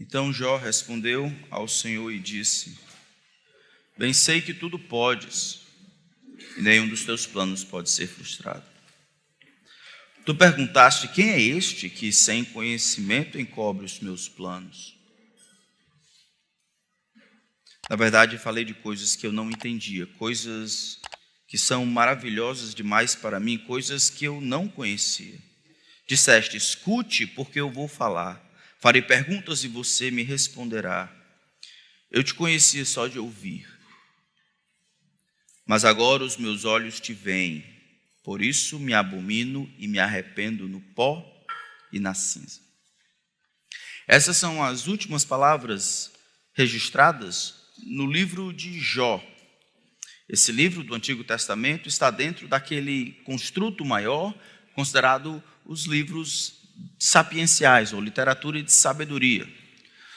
Então Jó respondeu ao Senhor e disse: Bem sei que tudo podes, e nenhum dos teus planos pode ser frustrado. Tu perguntaste: quem é este que sem conhecimento encobre os meus planos? Na verdade, falei de coisas que eu não entendia, coisas que são maravilhosas demais para mim, coisas que eu não conhecia. Disseste: escute, porque eu vou falar. Farei perguntas e você me responderá. Eu te conhecia só de ouvir, mas agora os meus olhos te veem. Por isso me abomino e me arrependo no pó e na cinza. Essas são as últimas palavras registradas no livro de Jó. Esse livro do Antigo Testamento está dentro daquele construto maior considerado os livros sapienciais ou literatura de sabedoria.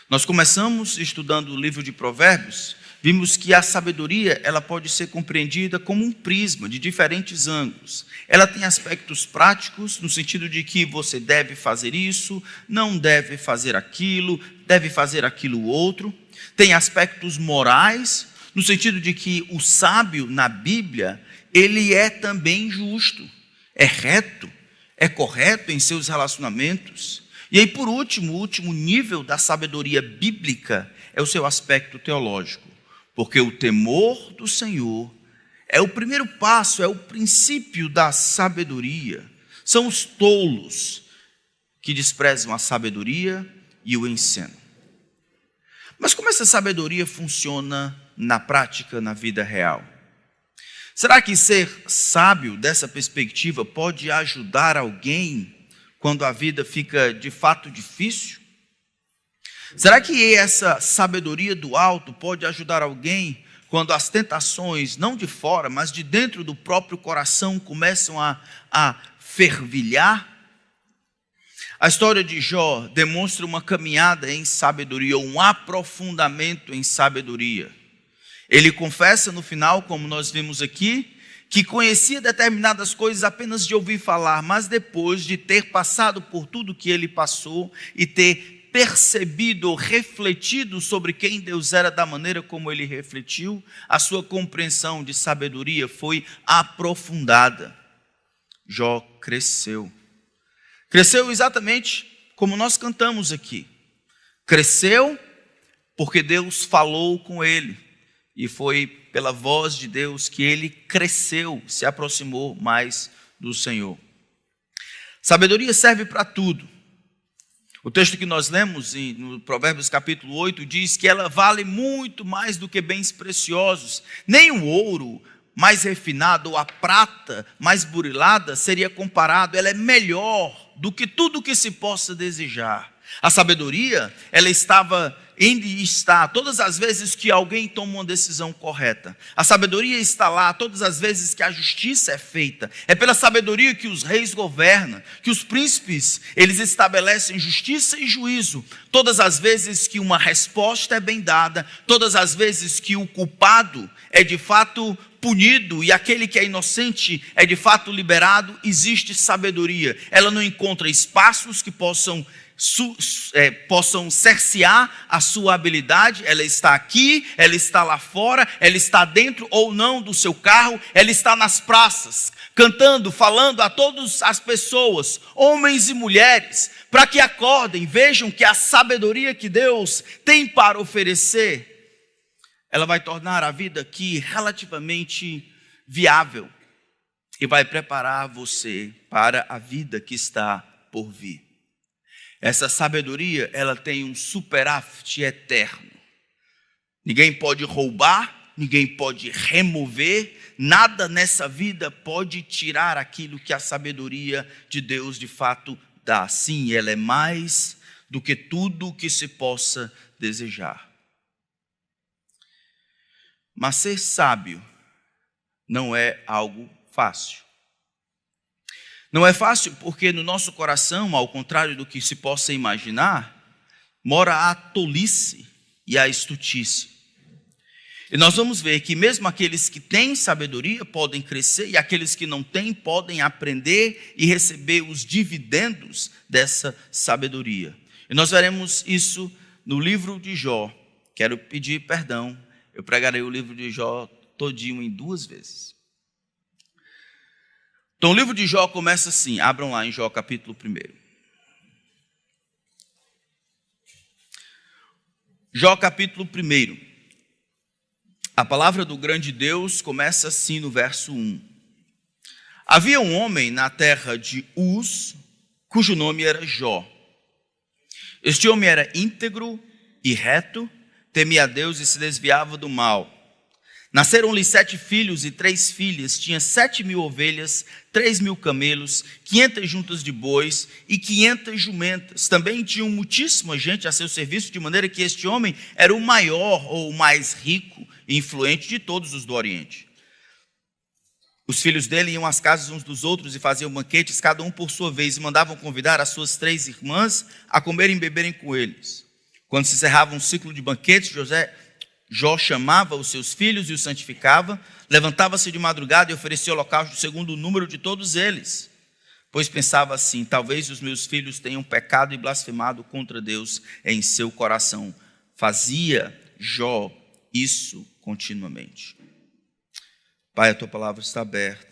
Nós começamos estudando o livro de Provérbios, vimos que a sabedoria ela pode ser compreendida como um prisma de diferentes ângulos. Ela tem aspectos práticos, no sentido de que você deve fazer isso, não deve fazer aquilo outro. Tem aspectos morais, no sentido de que o sábio na Bíblia, ele é também justo, é reto, é correto em seus relacionamentos. E aí, por último, o último nível da sabedoria bíblica é o seu aspecto teológico. Porque o temor do Senhor é o primeiro passo, é o princípio da sabedoria. São os tolos que desprezam a sabedoria e o ensinam. Mas como essa sabedoria funciona na prática, na vida real? Será que ser sábio dessa perspectiva pode ajudar alguém quando a vida fica de fato difícil? Será que essa sabedoria do alto pode ajudar alguém quando as tentações, não de fora, mas de dentro do próprio coração, começam a fervilhar? A história de Jó demonstra uma caminhada em sabedoria, um aprofundamento em sabedoria. Ele confessa no final, como nós vimos aqui, que conhecia determinadas coisas apenas de ouvir falar, mas depois de ter passado por tudo que ele passou e ter percebido ou refletido sobre quem Deus era da maneira como ele refletiu, a sua compreensão de sabedoria foi aprofundada. Jó cresceu. Cresceu exatamente como nós cantamos aqui. Cresceu porque Deus falou com ele. E foi pela voz de Deus que ele cresceu, se aproximou mais do Senhor. Sabedoria serve para tudo. O texto que nós lemos no Provérbios capítulo 8 diz que ela vale muito mais do que bens preciosos. Nem o ouro mais refinado ou a prata mais burilada seria comparado. Ela é melhor do que tudo que se possa desejar. A sabedoria, ela está todas as vezes que alguém toma uma decisão correta. A sabedoria está lá todas as vezes que a justiça é feita. É pela sabedoria que os reis governam, que os príncipes, eles estabelecem justiça e juízo. Todas as vezes que uma resposta é bem dada, todas as vezes que o culpado é de fato punido e aquele que é inocente é de fato liberado, existe sabedoria. Ela não encontra espaços que possam cercear a sua habilidade. Ela está aqui, ela está lá fora, ela está dentro ou não do seu carro, ela está nas praças, cantando, falando a todas as pessoas, homens e mulheres, para que acordem, vejam que a sabedoria que Deus tem para oferecer, ela vai tornar a vida aqui relativamente viável e vai preparar você para a vida que está por vir. Essa sabedoria, ela tem um superávit eterno. Ninguém pode roubar, ninguém pode remover, nada nessa vida pode tirar aquilo que a sabedoria de Deus de fato dá. Sim, ela é mais do que tudo o que se possa desejar. Mas ser sábio não é algo fácil. Não é fácil porque no nosso coração, ao contrário do que se possa imaginar, mora a tolice e a estultice. E nós vamos ver que mesmo aqueles que têm sabedoria podem crescer e aqueles que não têm podem aprender e receber os dividendos dessa sabedoria. E nós veremos isso no livro de Jó. Quero pedir perdão, eu pregarei o livro de Jó todinho em 2 vezes. Então o livro de Jó começa assim, abram lá em Jó capítulo 1. Jó capítulo 1. A palavra do grande Deus começa assim no verso 1. Havia um homem na terra de Uz, cujo nome era Jó. Este homem era íntegro e reto, temia a Deus e se desviava do mal. Nasceram-lhe 7 filhos e 3 filhas, tinha 7.000 ovelhas, 3.000 camelos, 500 juntas de bois e 500 jumentas. Também tinham muitíssima gente a seu serviço, de maneira que este homem era o maior ou o mais rico e influente de todos os do Oriente. Os filhos dele iam às casas uns dos outros e faziam banquetes, cada um por sua vez, e mandavam convidar as suas 3 irmãs a comerem e beberem com eles. Quando se encerrava um ciclo de banquetes, Jó chamava os seus filhos e os santificava, levantava-se de madrugada e oferecia holocausto segundo o número de todos eles. Pois pensava assim, talvez os meus filhos tenham pecado e blasfemado contra Deus em seu coração. Fazia Jó isso continuamente. Pai, a tua palavra está aberta.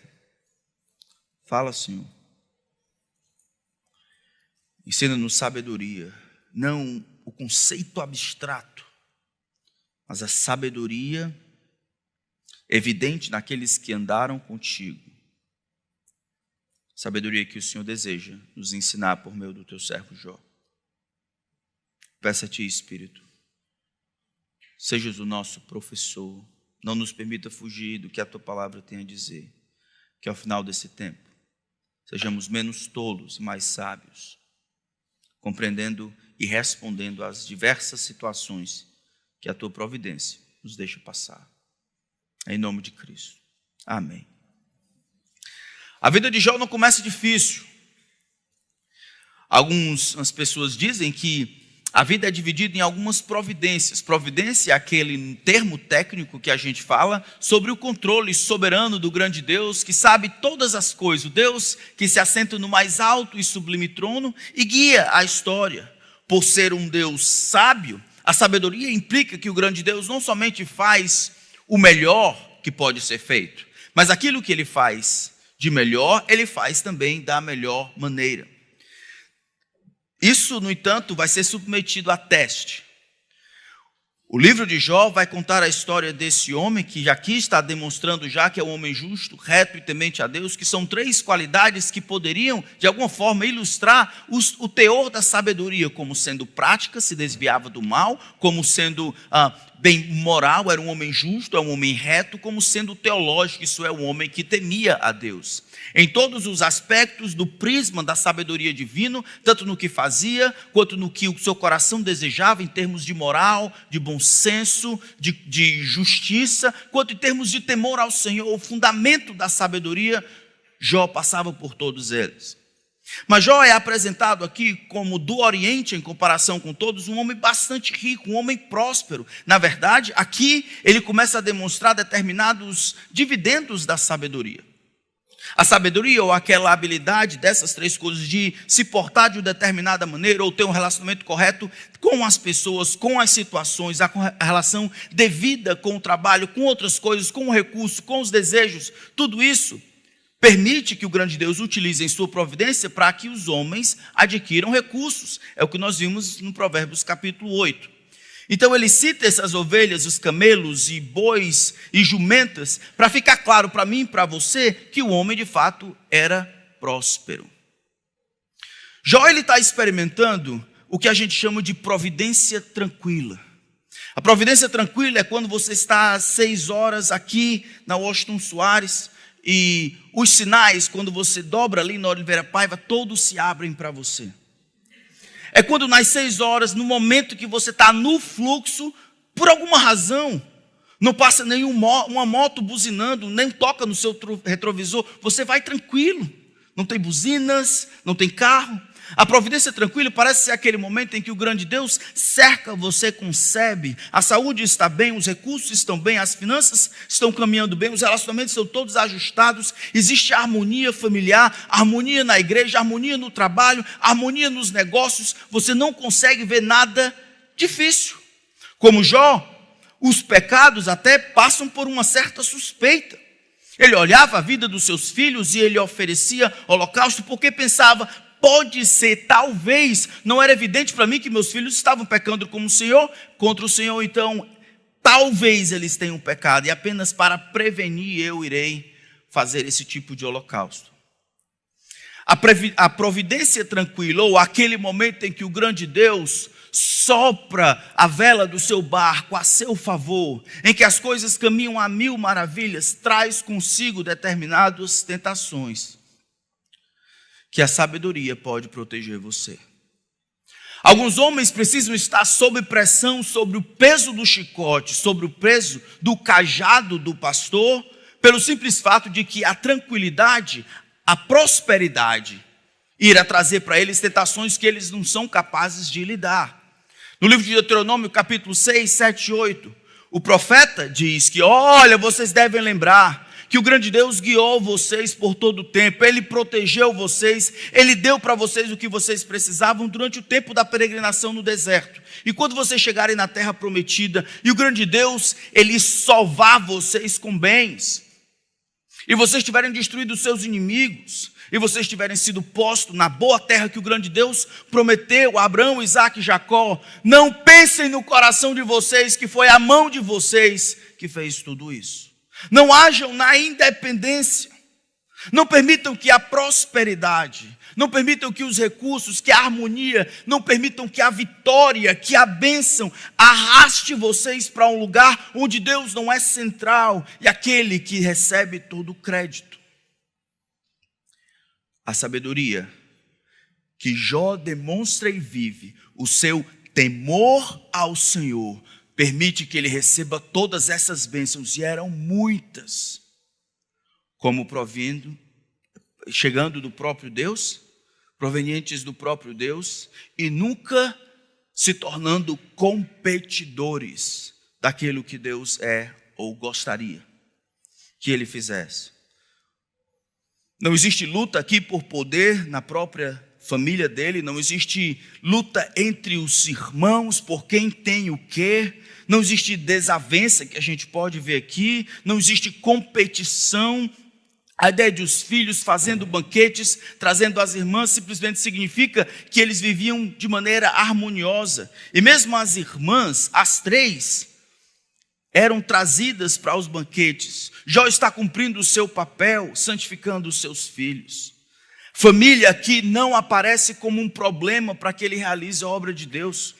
Fala, Senhor. Ensina-nos sabedoria, não o conceito abstrato, mas a sabedoria evidente naqueles que andaram contigo. Sabedoria que o Senhor deseja nos ensinar por meio do teu servo Jó. Peço a ti, Espírito, sejas o nosso professor, não nos permita fugir do que a tua palavra tem a dizer, que ao final desse tempo sejamos menos tolos e mais sábios, compreendendo e respondendo às diversas situações que a tua providência nos deixa passar. Em nome de Cristo. Amém. A vida de Jó não começa difícil. Algumas pessoas dizem que a vida é dividida em algumas providências. Providência é aquele termo técnico que a gente fala sobre o controle soberano do grande Deus, que sabe todas as coisas. O Deus que se assenta no mais alto e sublime trono e guia a história. Por ser um Deus sábio, a sabedoria implica que o grande Deus não somente faz o melhor que pode ser feito, mas aquilo que ele faz de melhor, ele faz também da melhor maneira. Isso, no entanto, vai ser submetido a teste. O livro de Jó vai contar a história desse homem, que aqui está demonstrando já que é um homem justo, reto e temente a Deus, que são 3 qualidades que poderiam, de alguma forma, ilustrar o teor da sabedoria, como sendo prática, se desviava do mal, como sendo bem moral, era um homem justo, é um homem reto, como sendo teológico, isso é um homem que temia a Deus. Em todos os aspectos do prisma da sabedoria divina, tanto no que fazia, quanto no que o seu coração desejava, em termos de moral, de bom senso, de justiça, quanto em termos de temor ao Senhor, o fundamento da sabedoria, Jó passava por todos eles. Mas Jó é apresentado aqui como do Oriente, em comparação com todos, um homem bastante rico, um homem próspero. Na verdade, aqui ele começa a demonstrar determinados dividendos da sabedoria. A sabedoria, ou aquela habilidade dessas 3 coisas, de se portar de uma determinada maneira, ou ter um relacionamento correto com as pessoas, com as situações, a relação devida com o trabalho, com outras coisas, com o recurso, com os desejos, tudo isso permite que o grande Deus utilize em sua providência para que os homens adquiram recursos. É o que nós vimos no Provérbios capítulo 8. Então ele cita essas ovelhas, os camelos e bois e jumentas, para ficar claro para mim e para você que o homem de fato era próspero. Jó está experimentando o que a gente chama de providência tranquila. A providência tranquila é quando você está às 6 horas aqui na Washington Soares e os sinais, quando você dobra ali na Oliveira Paiva, todos se abrem para você. É quando nas 6 horas, no momento que você está no fluxo, por alguma razão, não passa nenhuma moto buzinando, nem toca no seu retrovisor, você vai tranquilo, não tem buzinas, não tem carro. A providência tranquila parece ser aquele momento em que o grande Deus cerca você com sebe, a saúde está bem, os recursos estão bem, as finanças estão caminhando bem, os relacionamentos estão todos ajustados, existe harmonia familiar, harmonia na igreja, harmonia no trabalho, harmonia nos negócios, você não consegue ver nada difícil. Como Jó, os pecados até passam por uma certa suspeita. Ele olhava a vida dos seus filhos e ele oferecia holocausto porque pensava, pode ser, talvez, não era evidente para mim que meus filhos estavam pecando como o Senhor, contra o Senhor, então talvez eles tenham pecado e apenas para prevenir eu irei fazer esse tipo de holocausto. A providência tranquila, ou aquele momento em que o grande Deus sopra a vela do seu barco a seu favor, em que as coisas caminham a mil maravilhas, traz consigo determinadas tentações, que a sabedoria pode proteger você. Alguns homens precisam estar sob pressão, sobre o peso do chicote, sobre o peso do cajado do pastor, pelo simples fato de que a tranquilidade, a prosperidade, irá trazer para eles tentações que eles não são capazes de lidar. No livro de Deuteronômio, capítulo 6, 7 e 8, o profeta diz que, olha, vocês devem lembrar que o grande Deus guiou vocês por todo o tempo, Ele protegeu vocês, Ele deu para vocês o que vocês precisavam durante o tempo da peregrinação no deserto. E quando vocês chegarem na terra prometida, e o grande Deus, Ele salvar vocês com bens, e vocês tiverem destruído os seus inimigos, e vocês tiverem sido postos na boa terra que o grande Deus prometeu a Abraão, Isaque e Jacó, não pensem no coração de vocês que foi a mão de vocês que fez tudo isso. Não hajam na independência, não permitam que a prosperidade, não permitam que os recursos, que a harmonia, não permitam que a vitória, que a bênção arraste vocês para um lugar onde Deus não é central e aquele que recebe todo o crédito. A sabedoria que Jó demonstra e vive, o seu temor ao Senhor, permite que ele receba todas essas bênçãos, e eram muitas, como chegando do próprio Deus, provenientes do próprio Deus, e nunca se tornando competidores daquilo que Deus é ou gostaria que ele fizesse. Não existe luta aqui por poder na própria família dele, não existe luta entre os irmãos por quem tem o quê, não existe desavença que a gente pode ver aqui, não existe competição. A ideia de os filhos fazendo banquetes, trazendo as irmãs, simplesmente significa que eles viviam de maneira harmoniosa. E mesmo as irmãs, as três, eram trazidas para os banquetes. Jó está cumprindo o seu papel, santificando os seus filhos. Família aqui não aparece como um problema para que ele realize a obra de Deus.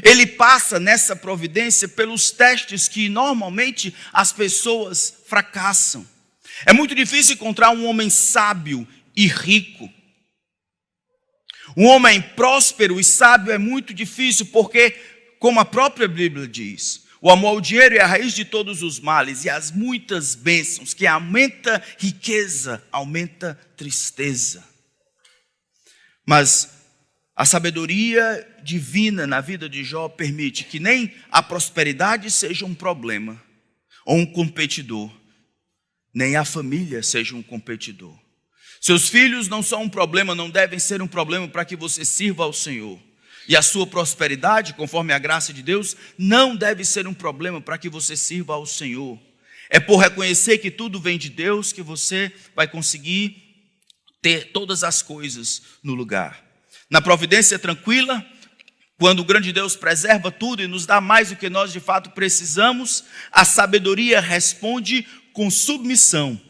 Ele passa nessa providência pelos testes que normalmente as pessoas fracassam. É muito difícil encontrar um homem sábio e rico. Um homem próspero e sábio é muito difícil porque, como a própria Bíblia diz, o amor ao dinheiro é a raiz de todos os males, e as muitas bênçãos, que aumenta riqueza, aumenta tristeza. Mas a sabedoria divina na vida de Jó permite que nem a prosperidade seja um problema ou um competidor, nem a família seja um competidor. Seus filhos não são um problema, não devem ser um problema para que você sirva ao Senhor. E a sua prosperidade, conforme a graça de Deus, não deve ser um problema para que você sirva ao Senhor. É por reconhecer que tudo vem de Deus que você vai conseguir ter todas as coisas no lugar. Na providência tranquila, quando o grande Deus preserva tudo e nos dá mais do que nós de fato precisamos, a sabedoria responde com submissão.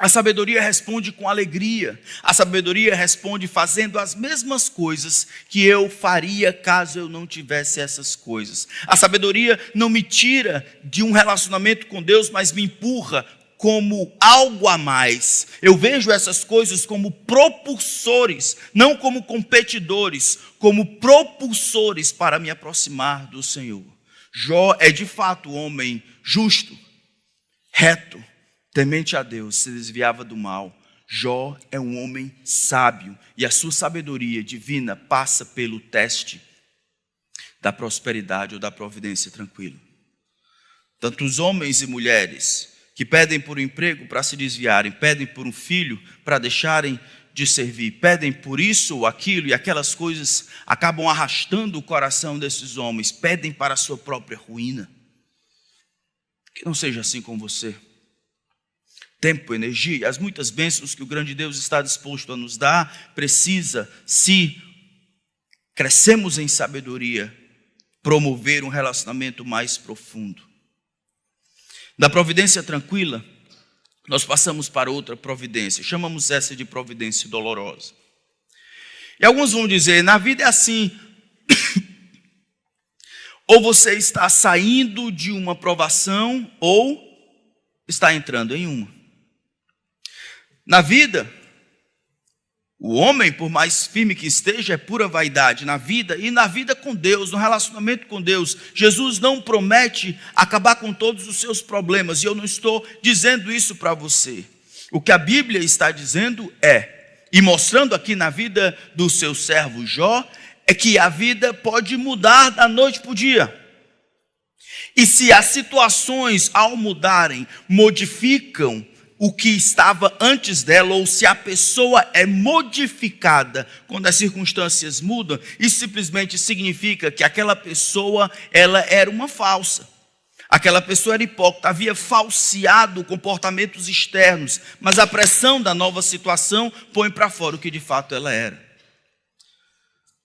A sabedoria responde com alegria. A sabedoria responde fazendo as mesmas coisas que eu faria caso eu não tivesse essas coisas. A sabedoria não me tira de um relacionamento com Deus, mas me empurra como algo a mais. Eu vejo essas coisas como propulsores, não como competidores, como propulsores para me aproximar do Senhor. Jó é de fato homem justo, reto, temente a Deus, se desviava do mal. Jó é um homem sábio e a sua sabedoria divina passa pelo teste da prosperidade ou da providência tranquila. Tanto os homens e mulheres que pedem por um emprego para se desviarem, pedem por um filho para deixarem de servir. Pedem por isso ou aquilo, e aquelas coisas acabam arrastando o coração desses homens. Pedem para a sua própria ruína. Que não seja assim com você. Tempo, energia e as muitas bênçãos que o grande Deus está disposto a nos dar, precisa, se crescemos em sabedoria, promover um relacionamento mais profundo. Da providência tranquila, nós passamos para outra providência. Chamamos essa de providência dolorosa. E alguns vão dizer, na vida é assim. Ou você está saindo de uma provação, ou está entrando em uma. Na vida, o homem, por mais firme que esteja, é pura vaidade na vida e na vida com Deus, no relacionamento com Deus. Jesus não promete acabar com todos os seus problemas, e eu não estou dizendo isso para você. O que a Bíblia está dizendo e mostrando aqui na vida do seu servo Jó, é que a vida pode mudar da noite para o dia. E se as situações, ao mudarem, modificam o que estava antes dela, ou se a pessoa é modificada quando as circunstâncias mudam, isso simplesmente significa que aquela pessoa, ela era uma falsa. Aquela pessoa era hipócrita, havia falseado comportamentos externos, mas a pressão da nova situação põe para fora o que de fato ela era.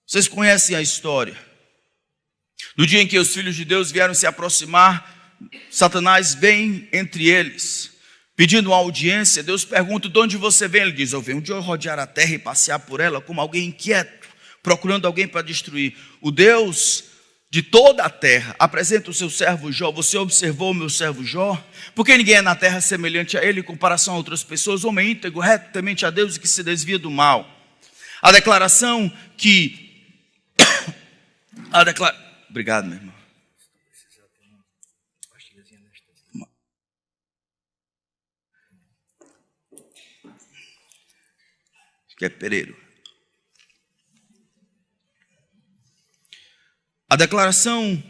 Vocês conhecem a história. No dia em que os filhos de Deus vieram se aproximar, Satanás vem entre eles, pedindo uma audiência. Deus pergunta, de onde você vem? Ele diz, eu venho de rodear a terra e passear por ela como alguém inquieto, procurando alguém para destruir. O Deus de toda a terra apresenta o seu servo Jó. Você observou o meu servo Jó? Porque ninguém é na terra semelhante a ele em comparação a outras pessoas. Homem íntegro, reto, temente a Deus e que se desvia do mal. A declaração que... Obrigado, meu irmão. Acho que é Pereiro. A declaração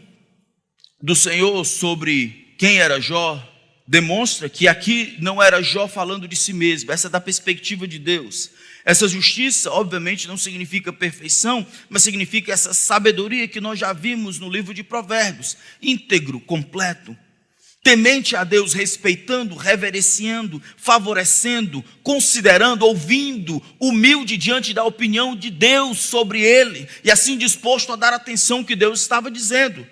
do Senhor sobre quem era Jó demonstra que aqui não era Jó falando de si mesmo. Essa é da perspectiva de Deus. Essa justiça, obviamente, não significa perfeição, mas significa essa sabedoria que nós já vimos no livro de Provérbios. Íntegro, completo, temente a Deus, respeitando, reverenciando, favorecendo, considerando, ouvindo, humilde diante da opinião de Deus sobre ele, e assim disposto a dar atenção ao que Deus estava dizendo,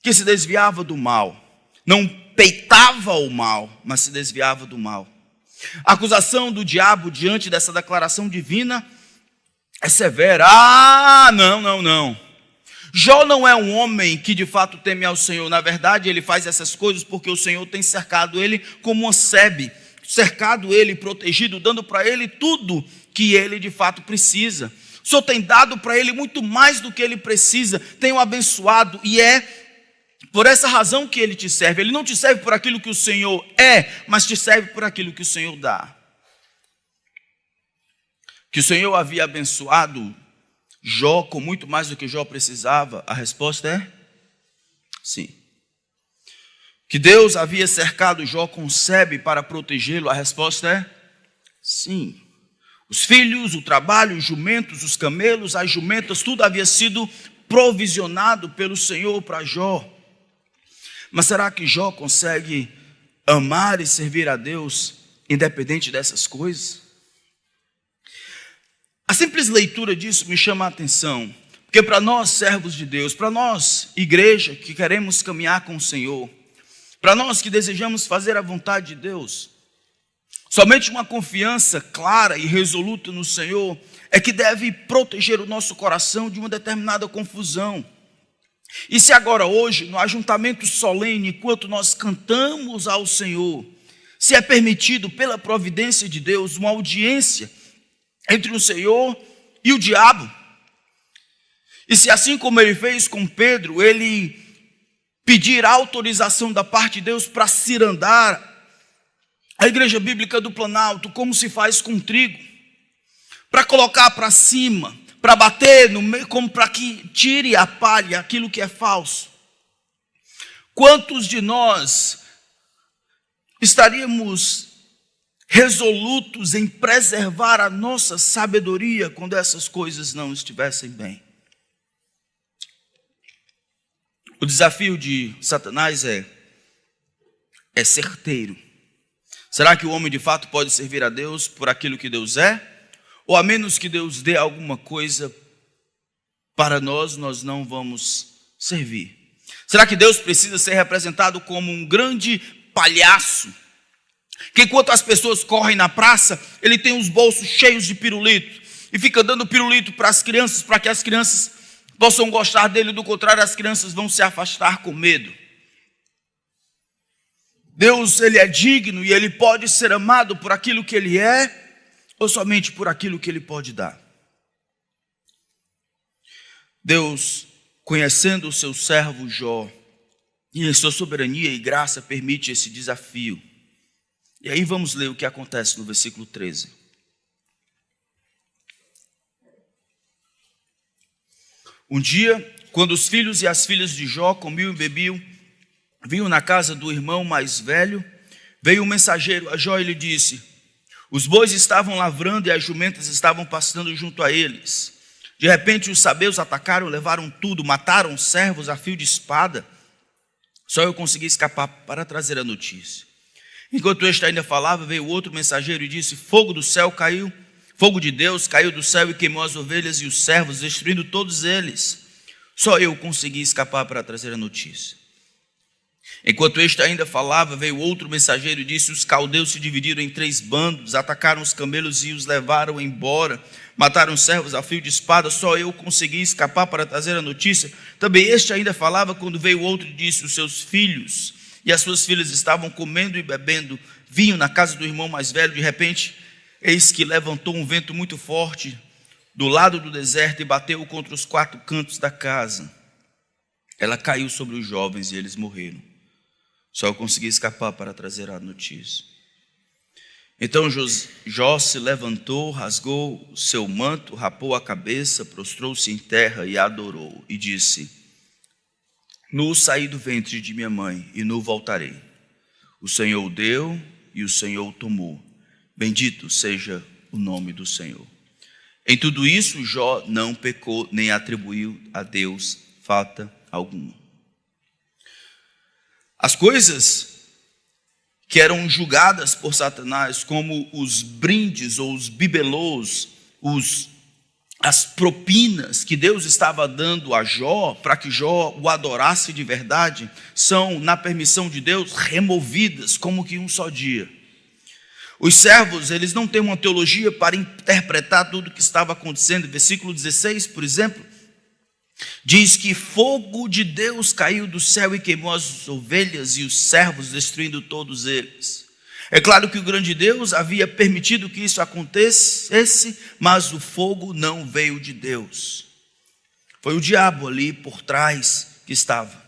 que se desviava do mal, não peitava o mal, mas se desviava do mal. A acusação do diabo diante dessa declaração divina é severa. Não. Jó não é um homem que de fato teme ao Senhor. Na verdade, ele faz essas coisas porque o Senhor tem cercado ele como uma sebe, cercado ele, protegido, dando para ele tudo que ele de fato precisa. O Senhor tem dado para ele muito mais do que ele precisa, tem o abençoado, e é por essa razão que ele te serve. Ele não te serve por aquilo que o Senhor é, mas te serve por aquilo que o Senhor dá. Que o Senhor havia abençoado Jó com muito mais do que Jó precisava? A resposta é sim. Que Deus havia cercado Jó com sebe para protegê-lo? A resposta é sim. Os filhos, o trabalho, os jumentos, os camelos, as jumentas, tudo havia sido provisionado pelo Senhor para Jó. Mas será que Jó consegue amar e servir a Deus independente dessas coisas? A simples leitura disso me chama a atenção, porque para nós servos de Deus, para nós igreja que queremos caminhar com o Senhor, para nós que desejamos fazer a vontade de Deus, somente uma confiança clara e resoluta no Senhor é que deve proteger o nosso coração de uma determinada confusão. E se agora hoje, no ajuntamento solene, enquanto nós cantamos ao Senhor, se é permitido pela providência de Deus uma audiência entre o Senhor e o diabo, e se assim como ele fez com Pedro, ele pedir autorização da parte de Deus para cirandar a igreja bíblica do Planalto, como se faz com trigo, para colocar para cima, para bater no meio, como para que tire a palha, aquilo que é falso. Quantos de nós estaríamos resolutos em preservar a nossa sabedoria quando essas coisas não estivessem bem. O desafio de Satanás é certeiro. Será que o homem de fato pode servir a Deus por aquilo que Deus é? Ou a menos que Deus dê alguma coisa para nós, nós não vamos servir? Será que Deus precisa ser representado como um grande palhaço, que enquanto as pessoas correm na praça, ele tem os bolsos cheios de pirulito e fica dando pirulito para as crianças, para que as crianças possam gostar dele? Do contrário, as crianças vão se afastar com medo. Deus, ele é digno e ele pode ser amado por aquilo que ele é, ou somente por aquilo que ele pode dar? Deus, conhecendo o seu servo Jó, e em sua soberania e graça permite esse desafio. E aí vamos ler o que acontece no versículo 13. Um dia, quando os filhos e as filhas de Jó comiam e bebiam, vinham na casa do irmão mais velho, veio um mensageiro a Jó e lhe disse: os bois estavam lavrando e as jumentas estavam pastando junto a eles. De repente os sabeus atacaram, levaram tudo, mataram os servos a fio de espada. Só eu consegui escapar para trazer a notícia. Enquanto este ainda falava, veio outro mensageiro e disse: fogo do céu caiu, fogo de Deus caiu do céu e queimou as ovelhas e os servos, destruindo todos eles. Só eu consegui escapar para trazer a notícia. Enquanto este ainda falava, veio outro mensageiro e disse: os caldeus se dividiram em 3 bandos, atacaram os camelos e os levaram embora, mataram os servos a fio de espada. Só eu consegui escapar para trazer a notícia. Também este ainda falava, quando veio outro e disse: os seus filhos e as suas filhas estavam comendo e bebendo vinho na casa do irmão mais velho. De repente, eis que levantou um vento muito forte do lado do deserto e bateu contra os 4 cantos da casa. Ela caiu sobre os jovens e eles morreram. Só eu consegui escapar para trazer a notícia. Então Jó se levantou, rasgou o seu manto, rapou a cabeça, prostrou-se em terra e adorou. E disse: nu saí do ventre de minha mãe e nu voltarei. O Senhor deu e o Senhor tomou. Bendito seja o nome do Senhor. Em tudo isso Jó não pecou, nem atribuiu a Deus falta alguma. As coisas que eram julgadas por Satanás como os brindes ou os bibelôs, as propinas que Deus estava dando a Jó, para que Jó o adorasse de verdade, são, na permissão de Deus, removidas como que um só dia. Os servos, eles não têm uma teologia para interpretar tudo o que estava acontecendo. Versículo 16, por exemplo, diz que fogo de Deus caiu do céu e queimou as ovelhas e os servos, destruindo todos eles. É claro que o grande Deus havia permitido que isso acontecesse, mas o fogo não veio de Deus. Foi o diabo ali por trás que estava.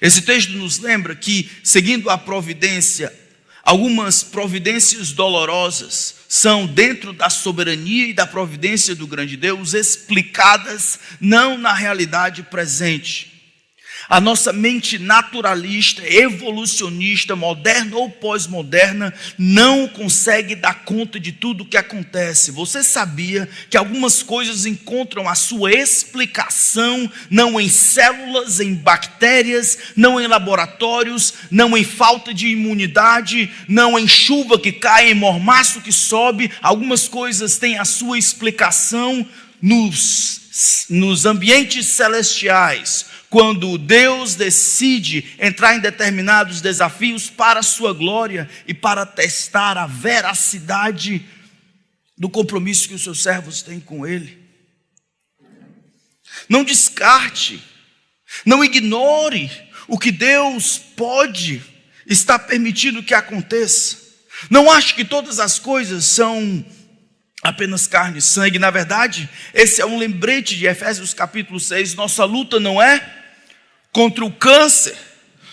Esse texto nos lembra que, seguindo a providência, algumas providências dolorosas são dentro da soberania e da providência do grande Deus, explicadas não na realidade presente. A nossa mente naturalista, evolucionista, moderna ou pós-moderna, não consegue dar conta de tudo o que acontece. Você sabia que algumas coisas encontram a sua explicação não em células, em bactérias, não em laboratórios, não em falta de imunidade, não em chuva que cai, em mormaço que sobe? Algumas coisas têm a sua explicação nos ambientes celestiais, quando Deus decide entrar em determinados desafios para a sua glória e para testar a veracidade do compromisso que os seus servos têm com Ele. Não descarte, não ignore o que Deus pode estar permitindo que aconteça. Não ache que todas as coisas são apenas carne e sangue. Na verdade, esse é um lembrete de Efésios capítulo 6. Nossa luta não é contra o câncer,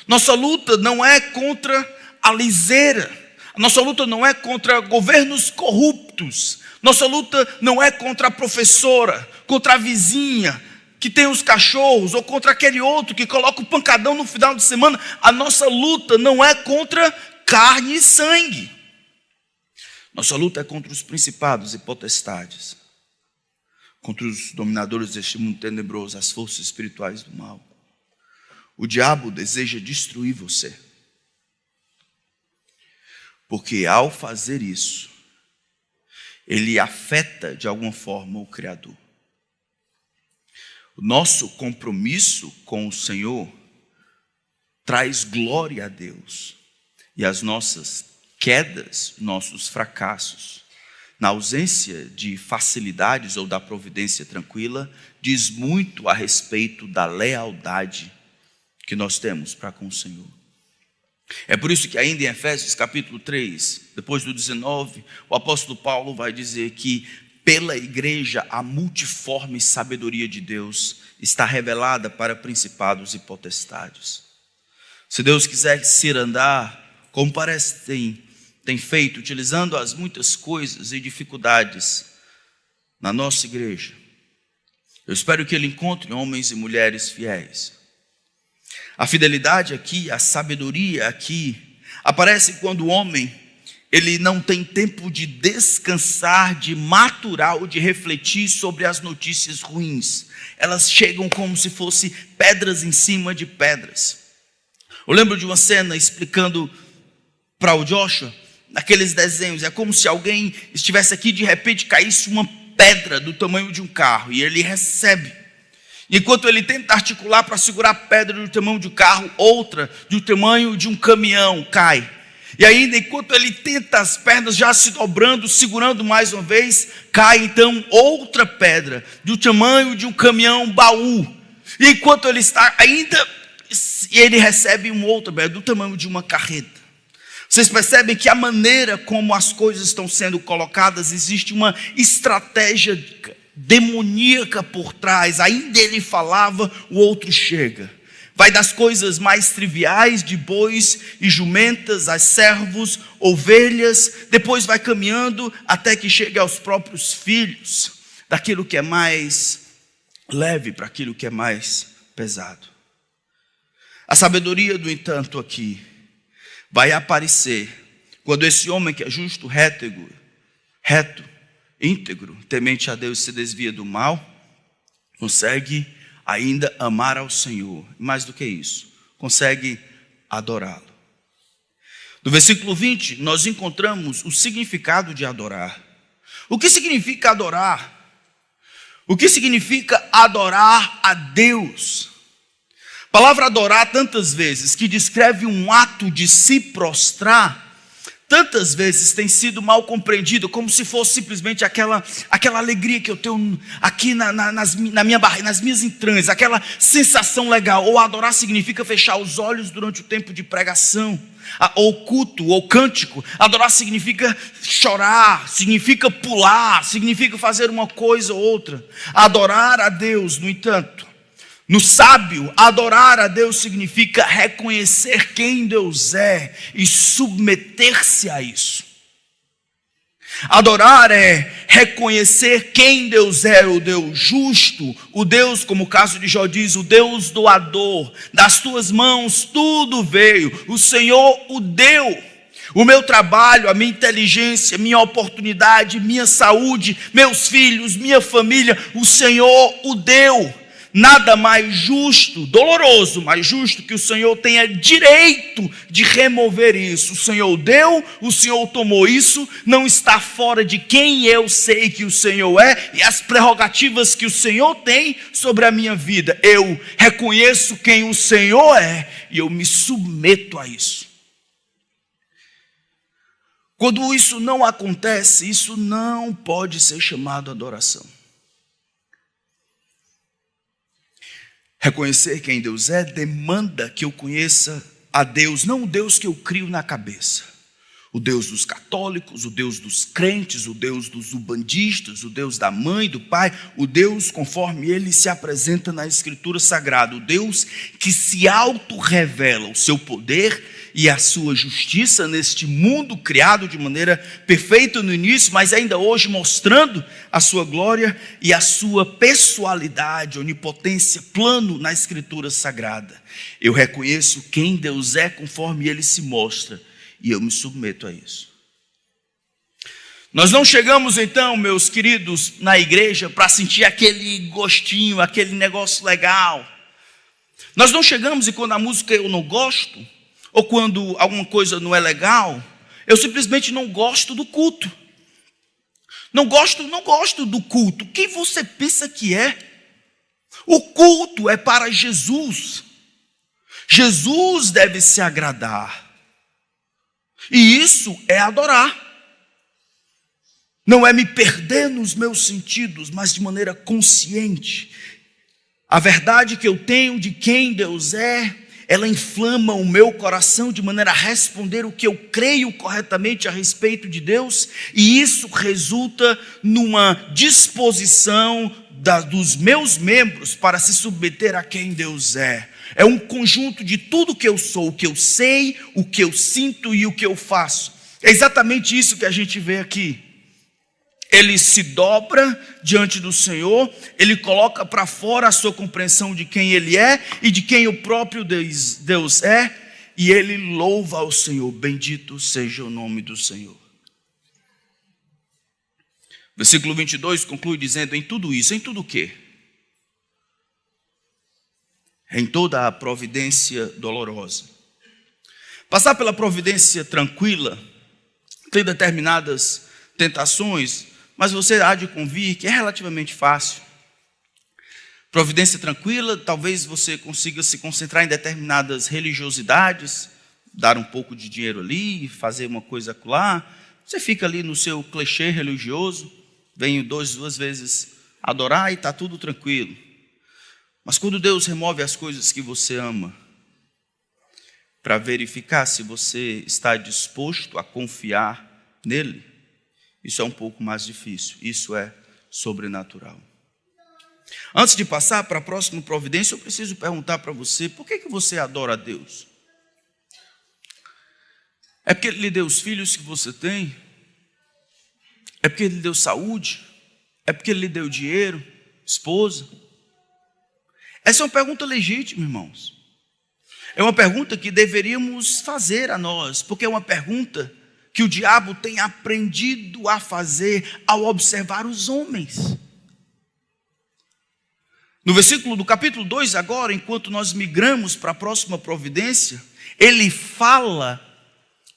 nossa luta não é contra a liseira, nossa luta não é contra governos corruptos, nossa luta não é contra a professora, contra a vizinha que tem os cachorros, ou contra aquele outro que coloca o pancadão no final de semana. A nossa luta não é contra carne e sangue. Nossa luta é contra os principados e potestades, contra os dominadores deste mundo tenebroso, as forças espirituais do mal. O diabo deseja destruir você, porque ao fazer isso, ele afeta de alguma forma o Criador. O nosso compromisso com o Senhor traz glória a Deus, e as nossas quedas, nossos fracassos, na ausência de facilidades ou da providência tranquila, diz muito a respeito da lealdade que nós temos para com o Senhor. É por isso que ainda em Efésios capítulo 3, depois do 19, o apóstolo Paulo vai dizer que pela igreja a multiforme sabedoria de Deus está revelada para principados e potestades. Se Deus quiser ser andar, como parece tem feito, utilizando as muitas coisas e dificuldades na nossa igreja, eu espero que Ele encontre homens e mulheres fiéis. A fidelidade aqui, a sabedoria aqui, aparece quando o homem, ele não tem tempo de descansar, de maturar ou de refletir sobre as notícias ruins. Elas chegam como se fossem pedras em cima de pedras. Eu lembro de uma cena explicando para o Joshua, naqueles desenhos, é como se alguém estivesse aqui, de repente caísse uma pedra do tamanho de um carro, e ele recebe. Enquanto ele tenta articular para segurar a pedra do tamanho de um carro, outra do tamanho de um caminhão cai. E ainda enquanto ele tenta, as pernas já se dobrando, segurando mais uma vez, cai então outra pedra do tamanho de um caminhão baú. E enquanto ele está ainda, ele recebe uma outra pedra do tamanho de uma carreta. Vocês percebem que a maneira como as coisas estão sendo colocadas, existe uma estratégia demoníaca por trás. Ainda ele falava, o outro chega. Vai das coisas mais triviais, de bois e jumentas, a servos, ovelhas, depois vai caminhando até que chegue aos próprios filhos, daquilo que é mais leve para aquilo que é mais pesado. A sabedoria, no entanto, aqui vai aparecer quando esse homem que é justo, reto, íntegro, temente a Deus, se desvia do mal, consegue ainda amar ao Senhor. Mais do que isso, consegue adorá-lo. No versículo 20, nós encontramos o significado de adorar. O que significa adorar? O que significa adorar a Deus? A palavra adorar, tantas vezes, que descreve um ato de se prostrar, tantas vezes tem sido mal compreendido, como se fosse simplesmente aquela alegria que eu tenho aqui nas minhas entranhas, aquela sensação legal. Ou adorar significa fechar os olhos durante o tempo de pregação, ou culto, ou cântico. Adorar significa chorar, significa pular, significa fazer uma coisa ou outra. Adorar a Deus, no entanto, no sábio, adorar a Deus significa reconhecer quem Deus é e submeter-se a isso. Adorar é reconhecer quem Deus é, o Deus justo, o Deus, como o caso de Jó diz, o Deus doador. Das tuas mãos tudo veio, o Senhor o deu. O meu trabalho, a minha inteligência, minha oportunidade, minha saúde, meus filhos, minha família, o Senhor o deu. Nada mais justo, doloroso, mais justo que o Senhor tenha direito de remover isso. O Senhor deu, o Senhor tomou. Isso não está fora de quem eu sei que o Senhor é e as prerrogativas que o Senhor tem sobre a minha vida. Eu reconheço quem o Senhor é e eu me submeto a isso. Quando isso não acontece, isso não pode ser chamado adoração. Reconhecer quem Deus é demanda que eu conheça a Deus, não o Deus que eu crio na cabeça. O Deus dos católicos, o Deus dos crentes, o Deus dos ubandistas, o Deus da mãe, do pai, o Deus conforme ele se apresenta na Escritura Sagrada, o Deus que se auto-revela o seu poder e a sua justiça neste mundo criado de maneira perfeita no início, mas ainda hoje mostrando a sua glória e a sua pessoalidade, onipotência, plano na Escritura Sagrada. Eu reconheço quem Deus é conforme ele se mostra e eu me submeto a isso. Nós não chegamos então, meus queridos, na igreja para sentir aquele gostinho, aquele negócio legal. Nós não chegamos e quando a música eu não gosto, ou quando alguma coisa não é legal, eu simplesmente não gosto do culto. Não gosto do culto. Quem você pensa que é? O culto é para Jesus. Jesus deve se agradar. E isso é adorar. Não é me perder nos meus sentidos, mas de maneira consciente. A verdade que eu tenho de quem Deus é, ela inflama o meu coração de maneira a responder o que eu creio corretamente a respeito de Deus, e isso resulta numa disposição dos meus membros para se submeter a quem Deus é. É um conjunto de tudo que eu sou, o que eu sei, o que eu sinto e o que eu faço. É exatamente isso que a gente vê aqui. Ele se dobra diante do Senhor, ele coloca para fora a sua compreensão de quem ele é e de quem o próprio Deus é, e ele louva ao Senhor. Bendito seja o nome do Senhor. Versículo 22 conclui dizendo: em tudo isso, em tudo o quê? Em toda a providência dolorosa. Passar pela providência tranquila tem determinadas tentações, mas você há de convir que é relativamente fácil. Providência tranquila, talvez você consiga se concentrar em determinadas religiosidades, dar um pouco de dinheiro ali, fazer uma coisa acolá. Você fica ali no seu clichê religioso, vem duas vezes adorar e está tudo tranquilo. Mas quando Deus remove as coisas que você ama, para verificar se você está disposto a confiar nele, isso é um pouco mais difícil, isso é sobrenatural. Antes de passar para a próxima providência, eu preciso perguntar para você: por que você adora a Deus? É porque Ele lhe deu os filhos que você tem? É porque Ele lhe deu saúde? É porque Ele lhe deu dinheiro, esposa? Essa é uma pergunta legítima, irmãos. É uma pergunta que deveríamos fazer a nós, porque é uma pergunta que o diabo tem aprendido a fazer ao observar os homens. No versículo do capítulo 2 agora, enquanto nós migramos para a próxima providência, ele fala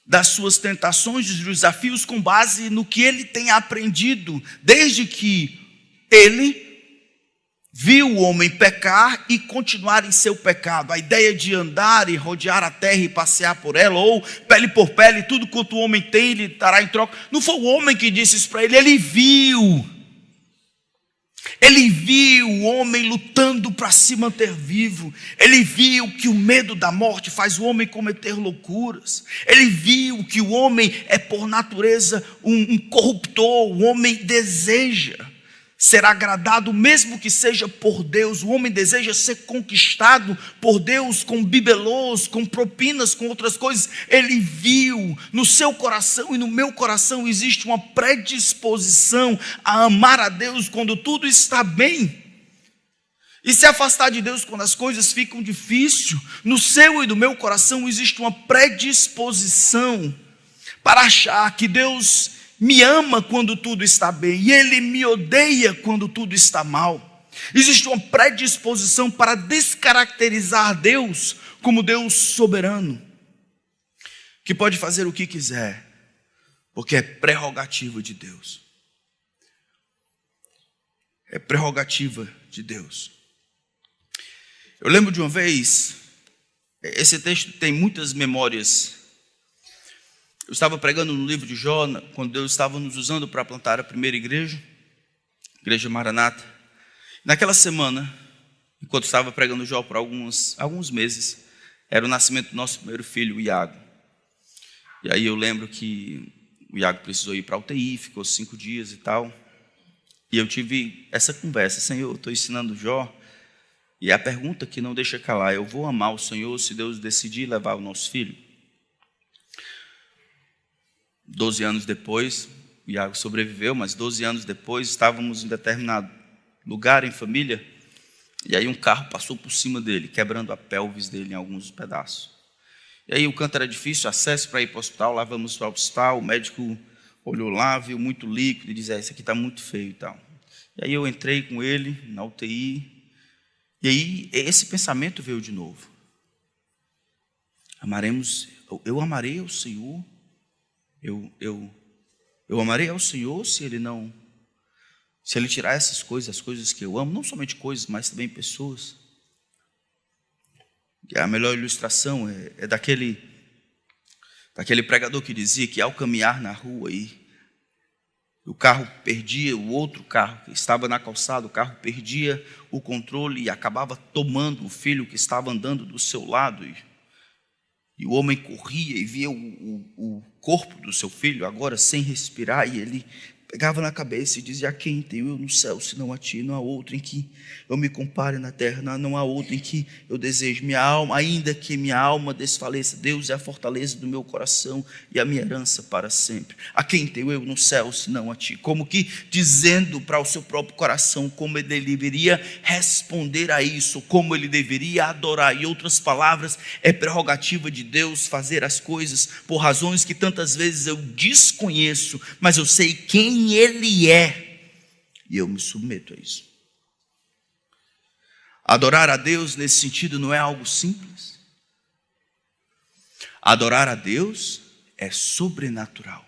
das suas tentações, dos desafios com base no que ele tem aprendido, desde que ele viu o homem pecar e continuar em seu pecado. A ideia de andar e rodear a terra e passear por ela, ou pele por pele, tudo quanto o homem tem, ele dará em troca. Não foi o homem que disse isso para ele, ele viu. Ele viu o homem lutando para se manter vivo. Ele viu que o medo da morte faz o homem cometer loucuras. Ele viu que o homem é por natureza um corruptor. O homem deseja ser agradado, mesmo que seja por Deus. O homem deseja ser conquistado por Deus com bibelôs, com propinas, com outras coisas. Ele viu, no seu coração e no meu coração existe uma predisposição a amar a Deus quando tudo está bem, e se afastar de Deus quando as coisas ficam difíceis. No seu e no meu coração existe uma predisposição para achar que Deus me ama quando tudo está bem e Ele me odeia quando tudo está mal. Existe uma predisposição para descaracterizar Deus como Deus soberano, que pode fazer o que quiser, porque é prerrogativa de Deus. É prerrogativa de Deus. Eu lembro de uma vez, esse texto tem muitas memórias. Eu estava pregando no livro de Jó, quando Deus estava nos usando para plantar a primeira igreja, Igreja Maranata. Naquela semana, enquanto estava pregando Jó por alguns meses, era o nascimento do nosso primeiro filho, o Iago. E aí eu lembro que o Iago precisou ir para a UTI, ficou 5 dias e tal. E eu tive essa conversa: Senhor, eu estou ensinando Jó, e a pergunta que não deixa calar: eu vou amar o Senhor se Deus decidir levar o nosso filho? 12 anos depois, o Iago sobreviveu, mas 12 anos depois estávamos em determinado lugar em família, e aí um carro passou por cima dele, quebrando a pelvis dele em alguns pedaços. E aí o canto era difícil, acesso para ir para o hospital, lá vamos para o hospital, o médico olhou lá, viu muito líquido e disse: isso aqui está muito feio e tal. E aí eu entrei com ele na UTI, e aí esse pensamento veio de novo. Eu amarei ao Senhor, eu amarei ao Senhor se Ele tirar essas coisas, as coisas que eu amo, não somente coisas, mas também pessoas. E a melhor ilustração é daquele pregador que dizia que ao caminhar na rua o carro perdia, o outro carro que estava na calçada, o carro perdia o controle e acabava tomando o filho que estava andando do seu lado. E o homem corria e via o corpo do seu filho agora sem respirar, e ele pegava na cabeça e dizia: a quem tenho eu no céu, senão a ti? Não há outro em que eu me compare na terra, não há outro em que eu desejo. Minha alma, ainda que minha alma desfaleça, Deus é a fortaleza do meu coração e a minha herança para sempre. A quem tenho eu no céu, senão a ti? Como que dizendo para o seu próprio coração como ele deveria responder a isso, como ele deveria adorar. Em outras palavras, é prerrogativa de Deus fazer as coisas por razões que tantas vezes eu desconheço, mas eu sei quem Ele é, e eu me submeto a isso. Adorar a Deus nesse sentido não é algo simples. Adorar a Deus é sobrenatural,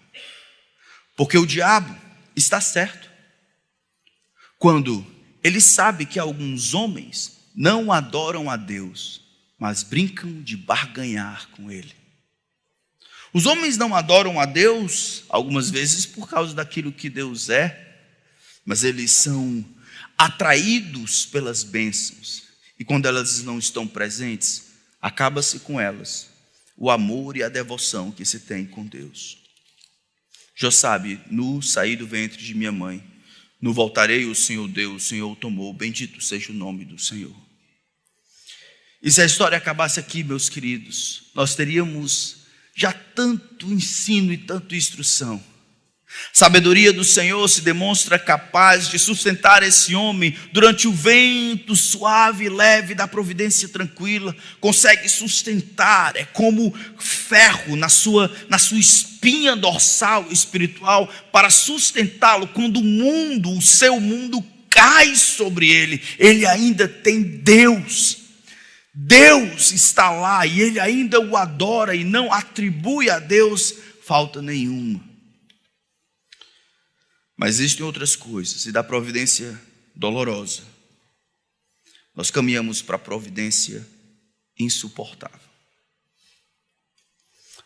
porque o diabo está certo quando ele sabe que alguns homens não adoram a Deus, mas brincam de barganhar com Ele. Os homens não adoram a Deus, algumas vezes, por causa daquilo que Deus é, mas eles são atraídos pelas bênçãos. E quando elas não estão presentes, acaba-se com elas o amor e a devoção que se tem com Deus. Jó sabe: no saí do ventre de minha mãe, no voltarei o Senhor deu, o Senhor tomou, bendito seja o nome do Senhor. E se a história acabasse aqui, meus queridos, nós teríamos já tanto ensino e tanta instrução. Sabedoria do Senhor se demonstra capaz de sustentar esse homem durante o vento suave e leve da providência tranquila. Consegue sustentar, é como ferro na sua espinha dorsal espiritual, para sustentá-lo quando o seu mundo cai sobre ele. Ele ainda tem Deus. Deus está lá e ele ainda o adora e não atribui a Deus falta nenhuma. Mas existem outras coisas, e da providência dolorosa nós caminhamos para a providência insuportável.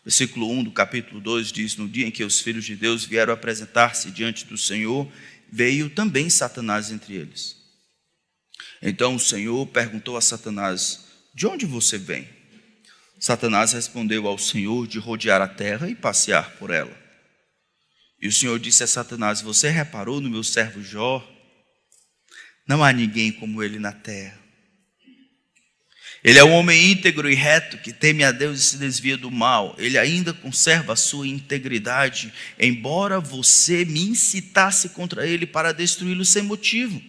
Versículo 1 do capítulo 2 diz: no dia em que os filhos de Deus vieram apresentar-se diante do Senhor, veio também Satanás entre eles. Então o Senhor perguntou a Satanás: de onde você vem? Satanás respondeu ao Senhor: de rodear a terra e passear por ela. E o Senhor disse a Satanás: você reparou no meu servo Jó? Não há ninguém como ele na terra. Ele é um homem íntegro e reto, que teme a Deus e se desvia do mal. Ele ainda conserva a sua integridade, embora você me incitasse contra ele para destruí-lo sem motivo.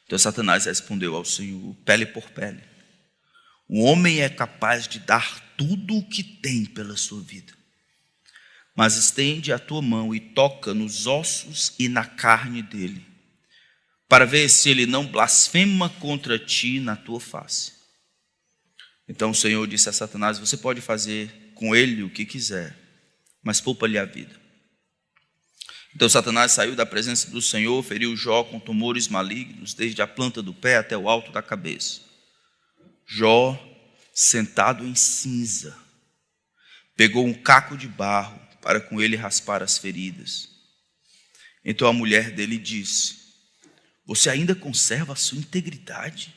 Então Satanás respondeu ao Senhor: pele por pele. O homem é capaz de dar tudo o que tem pela sua vida. Mas estende a tua mão e toca nos ossos e na carne dele, para ver se ele não blasfema contra ti na tua face. Então o Senhor disse a Satanás: você pode fazer com ele o que quiser, mas poupa-lhe a vida. Então Satanás saiu da presença do Senhor, feriu Jó com tumores malignos, desde a planta do pé até o alto da cabeça. Jó, sentado em cinza, pegou um caco de barro para com ele raspar as feridas. Então a mulher dele disse: você ainda conserva a sua integridade?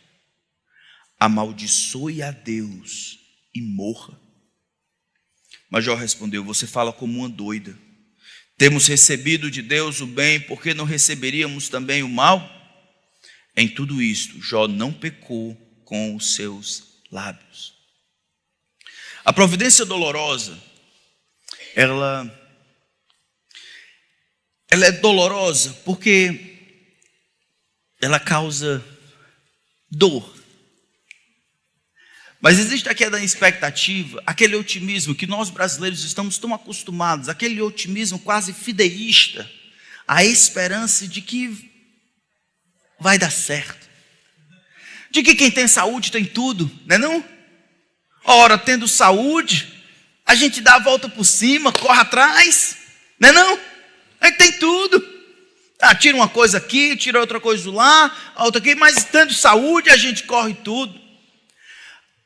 Amaldiçoe a Deus e morra. Mas Jó respondeu: você fala como uma doida. Temos recebido de Deus o bem, por que não receberíamos também o mal? Em tudo isto, Jó não pecou com os seus lábios. A providência dolorosa, ela é dolorosa porque ela causa dor. Mas existe aquela expectativa, aquele otimismo que nós brasileiros estamos tão acostumados, aquele otimismo quase fideísta, a esperança de que vai dar certo, de que quem tem saúde tem tudo, não é não? Ora, tendo saúde, a gente dá a volta por cima, corre atrás, não é não? A gente tem tudo, tira uma coisa aqui, tira outra coisa lá, a outra aqui, mas tendo saúde a gente corre tudo.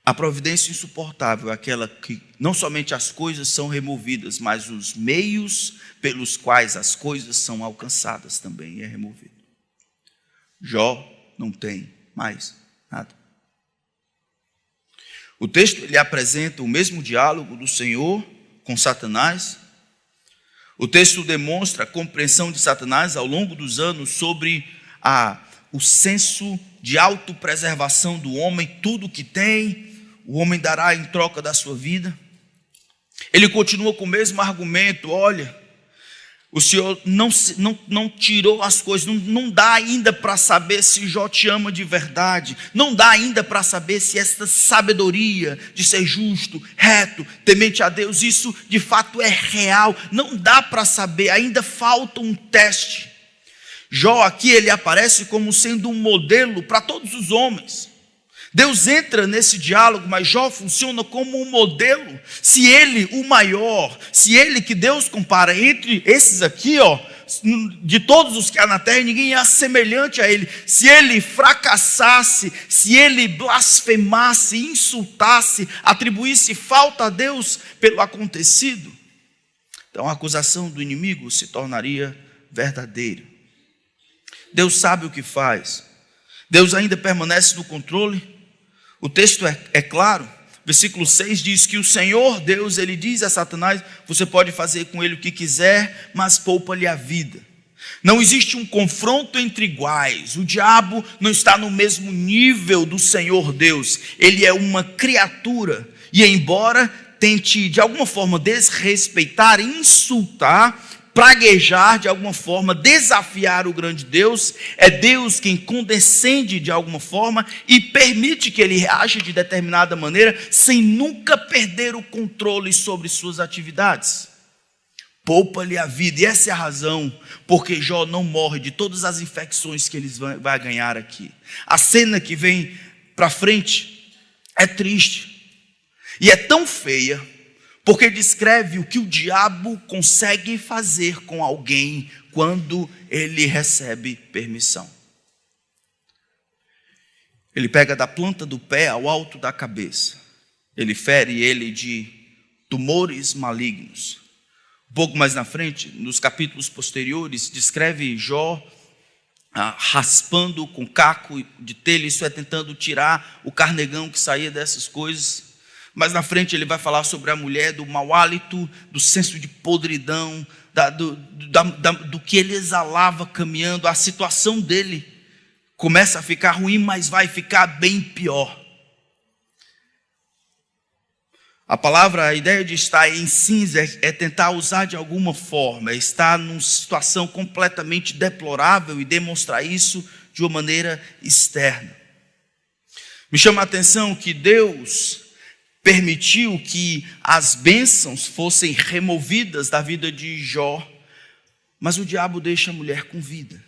A providência insuportável é aquela que não somente as coisas são removidas, mas os meios pelos quais as coisas são alcançadas também é removido. Jó não tem mais nada. O texto ele apresenta o mesmo diálogo do Senhor com Satanás. O texto demonstra a compreensão de Satanás ao longo dos anos sobre o senso de autopreservação do homem, tudo que tem, o homem dará em troca da sua vida. Ele continua com o mesmo argumento: olha, o Senhor não tirou as coisas, não dá ainda para saber se Jó te ama de verdade, não dá ainda para saber se esta sabedoria de ser justo, reto, temente a Deus, isso de fato é real, não dá para saber, ainda falta um teste. Jó aqui ele aparece como sendo um modelo para todos os homens. Deus entra nesse diálogo, mas Jó funciona como um modelo. Se ele, o maior, se ele que Deus compara entre esses aqui, de todos os que há na terra, ninguém é semelhante a ele. Se ele fracassasse, se ele blasfemasse, insultasse, atribuísse falta a Deus pelo acontecido, então a acusação do inimigo se tornaria verdadeira. Deus sabe o que faz. Deus ainda permanece no controle. O texto é claro, versículo 6 diz que o Senhor Deus, ele diz a Satanás: você pode fazer com ele o que quiser, mas poupa-lhe a vida. Não existe um confronto entre iguais, o diabo não está no mesmo nível do Senhor Deus, ele é uma criatura, e embora tente de alguma forma desrespeitar, insultar, praguejar de alguma forma, desafiar o grande Deus, é Deus quem condescende de alguma forma e permite que ele reaja de determinada maneira, sem nunca perder o controle sobre suas atividades. Poupa-lhe a vida, e essa é a razão porque Jó não morre de todas as infecções que ele vai ganhar aqui. A cena que vem para frente é triste, e é tão feia, porque descreve o que o diabo consegue fazer com alguém quando ele recebe permissão. Ele pega da planta do pé ao alto da cabeça. Ele fere ele de tumores malignos. Um pouco mais na frente, nos capítulos posteriores, descreve Jó raspando com caco de telha, isso é, tentando tirar o carnegão que saía dessas coisas. Mas na frente ele vai falar sobre a mulher, do mau hálito, do senso de podridão, do que ele exalava caminhando. A situação dele começa a ficar ruim, mas vai ficar bem pior. A ideia de estar em cinza é tentar usar de alguma forma, é estar numa situação completamente deplorável e demonstrar isso de uma maneira externa. Me chama a atenção que Deus permitiu que as bênçãos fossem removidas da vida de Jó, mas o diabo deixa a mulher com vida.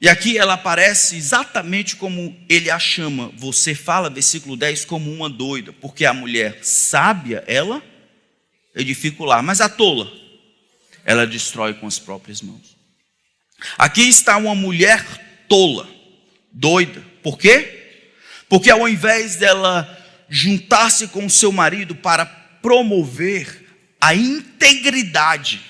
E aqui ela aparece exatamente como ele a chama. Você fala, versículo 10, como uma doida, porque a mulher sábia, ela edifica o lar, mas a tola, ela destrói com as próprias mãos. Aqui está uma mulher tola, doida. Por quê? Porque ao invés dela juntar-se com o seu marido para promover a integridade,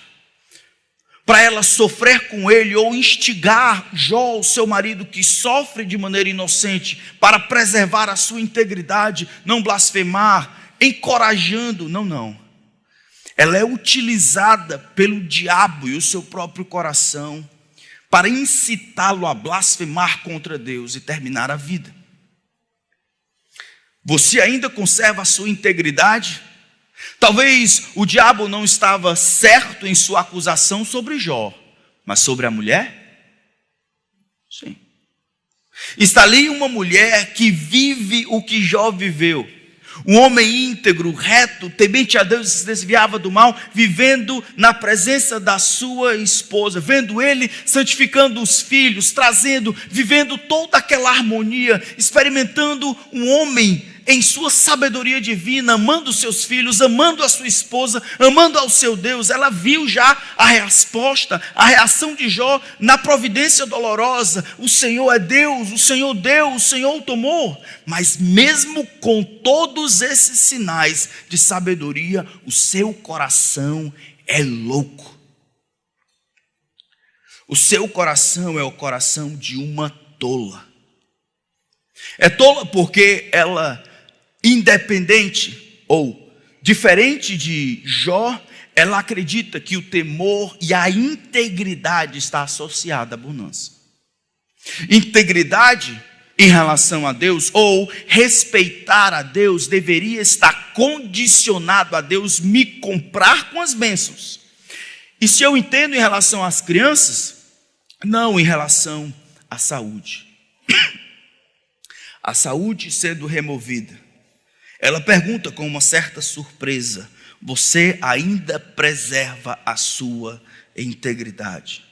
para ela sofrer com ele ou instigar Jó, o seu marido que sofre de maneira inocente, para preservar a sua integridade, não blasfemar, encorajando, não. Ela é utilizada pelo diabo e o seu próprio coração para incitá-lo a blasfemar contra Deus e terminar a vida. Você ainda conserva a sua integridade? Talvez o diabo não estava certo em sua acusação sobre Jó, mas sobre a mulher? Sim. Está ali uma mulher que vive o que Jó viveu. Um homem íntegro, reto, temente a Deus, se desviava do mal, vivendo na presença da sua esposa, vendo ele santificando os filhos, vivendo toda aquela harmonia, experimentando um homem em sua sabedoria divina, amando os seus filhos, amando a sua esposa, amando ao seu Deus. Ela viu já a resposta, a reação de Jó na providência dolorosa. O Senhor é Deus, o Senhor deu, o Senhor o tomou. Mas mesmo com todos esses sinais de sabedoria, o seu coração é louco. O seu coração é o coração de uma tola. É tola porque ela, independente ou diferente de Jó, ela acredita que o temor e a integridade está associada à abundância. Integridade em relação a Deus, ou respeitar a Deus, deveria estar condicionado a Deus me comprar com as bênçãos. E se eu entendo em relação às crianças, não em relação à saúde. A saúde sendo removida, ela pergunta com uma certa surpresa: você ainda preserva a sua integridade?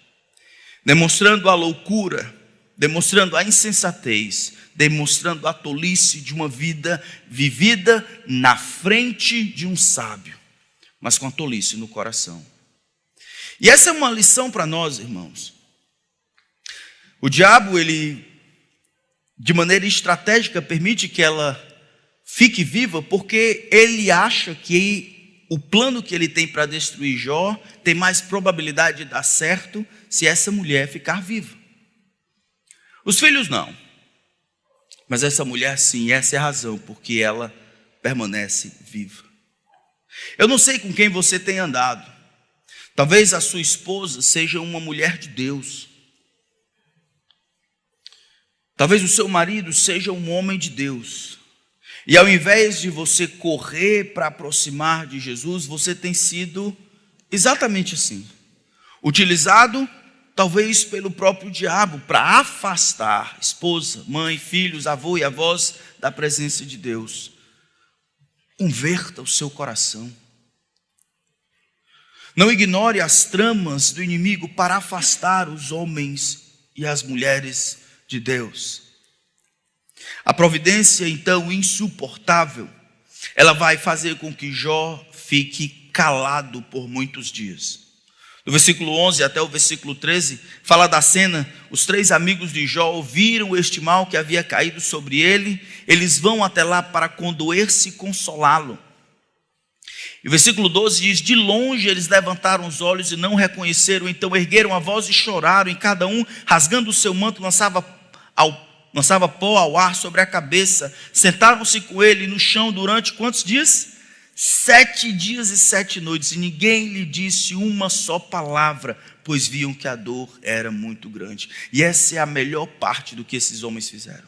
Demonstrando a loucura, demonstrando a insensatez, demonstrando a tolice de uma vida vivida na frente de um sábio, mas com a tolice no coração. E essa é uma lição para nós, irmãos. O diabo, ele, de maneira estratégica, permite que ela fique viva, porque ele acha que o plano que ele tem para destruir Jó tem mais probabilidade de dar certo se essa mulher ficar viva. Os filhos não, mas essa mulher sim, essa é a razão porque ela permanece viva. Eu não sei com quem você tem andado. Talvez a sua esposa seja uma mulher de Deus. Talvez o seu marido seja um homem de Deus. E ao invés de você correr para aproximar de Jesus, você tem sido exatamente assim. Utilizado talvez pelo próprio diabo para afastar esposa, mãe, filhos, avô e avós da presença de Deus. Converta o seu coração. Não ignore as tramas do inimigo para afastar os homens e as mulheres de Deus. A providência, então, insuportável, ela vai fazer com que Jó fique calado por muitos dias. Do versículo 11 até o versículo 13, fala da cena: os 3 amigos de Jó ouviram este mal que havia caído sobre ele, eles vão até lá para condoer-se e consolá-lo. E o versículo 12 diz: de longe eles levantaram os olhos e não reconheceram, então ergueram a voz e choraram, e cada um, rasgando o seu manto, lançava pó ao ar sobre a cabeça. Sentaram-se com ele no chão durante quantos dias? 7 dias e 7 noites, e ninguém lhe disse uma só palavra, pois viam que a dor era muito grande. E essa é a melhor parte do que esses homens fizeram.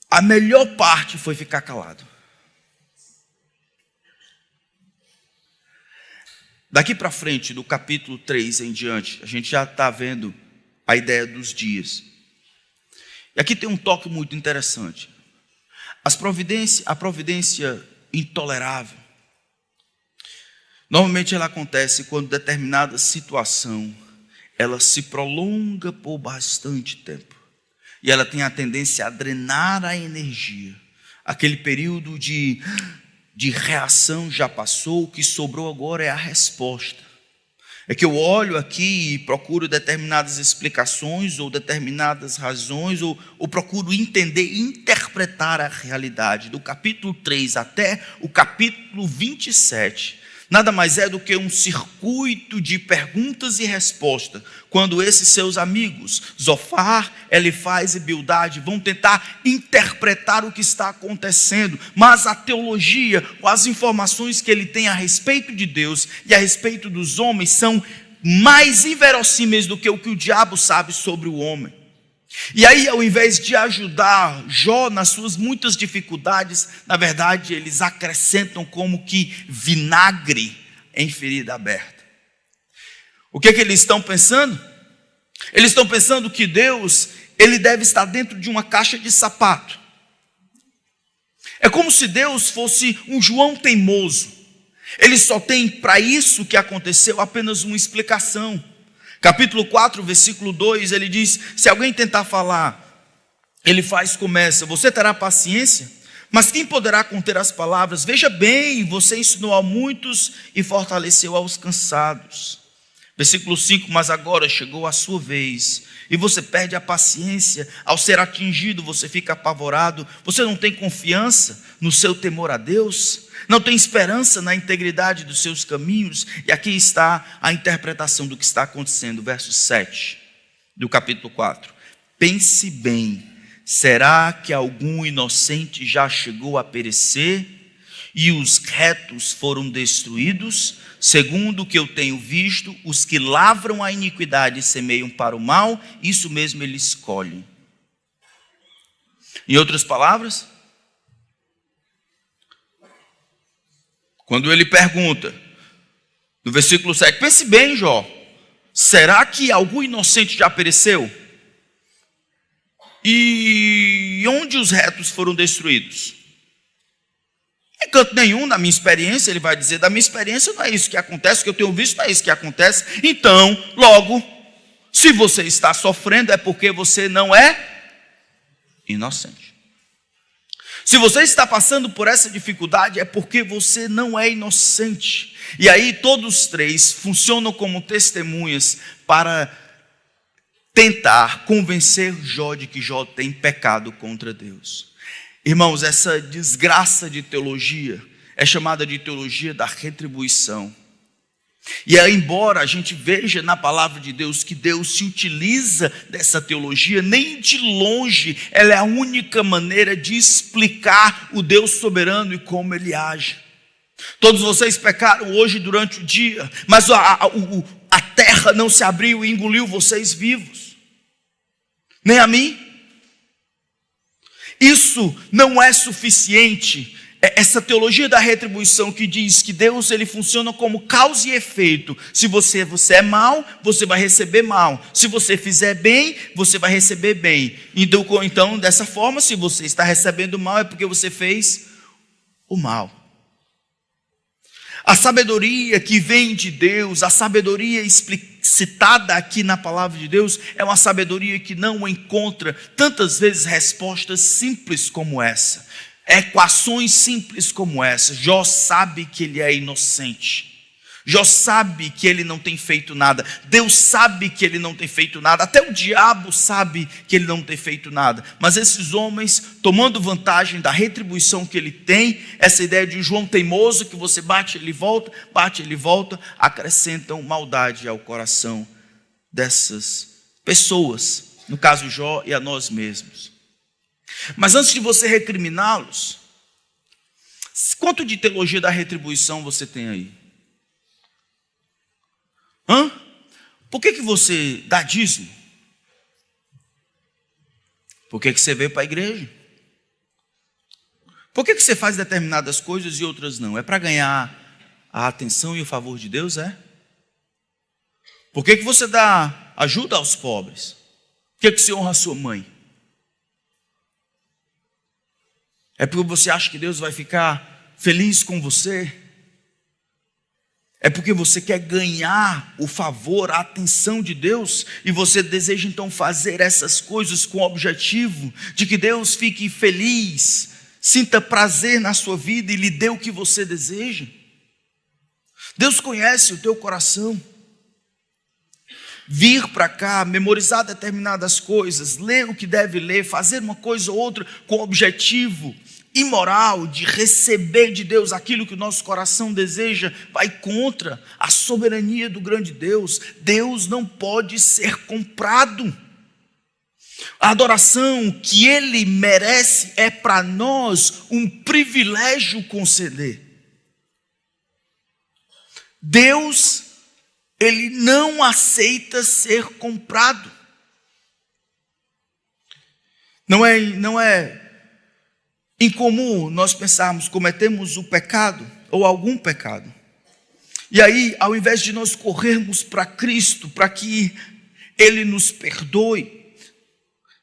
A melhor parte foi ficar calado. Daqui para frente, do capítulo 3 em diante, a gente já está vendo a ideia dos dias. E aqui tem um toque muito interessante. A providência intolerável, normalmente ela acontece quando determinada situação, ela se prolonga por bastante tempo. E ela tem a tendência a drenar a energia. Aquele período de reação já passou, o que sobrou agora é a resposta. É que eu olho aqui e procuro determinadas explicações ou determinadas razões, ou procuro entender, interpretar a realidade. Do capítulo 3 até o capítulo 27, nada mais é do que um circuito de perguntas e respostas, quando esses seus amigos, Zofar, Elifaz e Bildade, vão tentar interpretar o que está acontecendo, mas a teologia, ou as informações que ele tem a respeito de Deus e a respeito dos homens, são mais inverossímeis do que o diabo sabe sobre o homem. E aí, ao invés de ajudar Jó nas suas muitas dificuldades, na verdade eles acrescentam como que vinagre em ferida aberta. O que eles estão pensando? Eles estão pensando que Deus, ele deve estar dentro de uma caixa de sapato. É como se Deus fosse um João teimoso. Ele só tem para isso que aconteceu apenas uma explicação. Capítulo 4, versículo 2, ele diz: se alguém tentar falar, ele começa: você terá paciência? Mas quem poderá conter as palavras? Veja bem, você ensinou a muitos e fortaleceu aos cansados. Versículo 5, mas agora chegou a sua vez, e você perde a paciência. Ao ser atingido, você fica apavorado. Você não tem confiança no seu temor a Deus? Não tem esperança na integridade dos seus caminhos? E aqui está a interpretação do que está acontecendo. Verso 7 do capítulo 4. Pense bem, será que algum inocente já chegou a perecer? E os retos foram destruídos? Segundo o que eu tenho visto, os que lavram a iniquidade e semeiam para o mal, isso mesmo ele escolhe. Em outras palavras, quando ele pergunta, no versículo 7, pense bem, Jó, será que algum inocente já pereceu? E onde os retos foram destruídos? Em canto nenhum, na minha experiência, ele vai dizer, da minha experiência não é isso que acontece, o que eu tenho visto não é isso que acontece. Então, logo, se você está sofrendo é porque você não é inocente. Se você está passando por essa dificuldade é porque você não é inocente. E aí todos três funcionam como testemunhas para tentar convencer Jó de que Jó tem pecado contra Deus. Irmãos, essa desgraça de teologia é chamada de teologia da retribuição. E aí, embora a gente veja na palavra de Deus que Deus se utiliza dessa teologia, nem de longe ela é a única maneira de explicar o Deus soberano e como Ele age. Todos vocês pecaram hoje durante o dia, mas a terra não se abriu e engoliu vocês vivos, nem a mim. Isso não é suficiente. Essa teologia da retribuição que diz que Deus ele funciona como causa e efeito. Se você é mal, você vai receber mal. Se você fizer bem, você vai receber bem. Então, dessa forma, se você está recebendo mal, é porque você fez o mal. A sabedoria que vem de Deus, a sabedoria explicitada aqui na palavra de Deus, é uma sabedoria que não encontra tantas vezes respostas simples como essa, equações simples como essa. Jó sabe que ele é inocente. Jó sabe que ele não tem feito nada. Deus sabe que ele não tem feito nada. Até o diabo sabe que ele não tem feito nada. Mas esses homens, tomando vantagem da retribuição que ele tem, essa ideia de João teimoso, que você bate, ele volta, acrescentam maldade ao coração dessas pessoas. No caso Jó e a nós mesmos. Mas antes de você recriminá-los, quanto de teologia da retribuição você tem aí? Por que você dá dízimo? Por que você veio para a igreja? Por que você faz determinadas coisas e outras não? É para ganhar a atenção e o favor de Deus, é? Por que você dá ajuda aos pobres? Por que você honra a sua mãe? É porque você acha que Deus vai ficar feliz com você? É porque você quer ganhar o favor, a atenção de Deus, e você deseja então fazer essas coisas com o objetivo de que Deus fique feliz, sinta prazer na sua vida e lhe dê o que você deseja. Deus conhece o teu coração. Vir para cá, memorizar determinadas coisas, ler o que deve ler, fazer uma coisa ou outra com o objetivo imoral de receber de Deus aquilo que o nosso coração deseja, vai contra a soberania do grande Deus. Deus não pode ser comprado. A adoração que Ele merece é para nós um privilégio conceder. Deus, Ele não aceita ser comprado. Não é incomum nós pensarmos, cometemos o pecado ou algum pecado. E aí, ao invés de nós corrermos para Cristo, para que Ele nos perdoe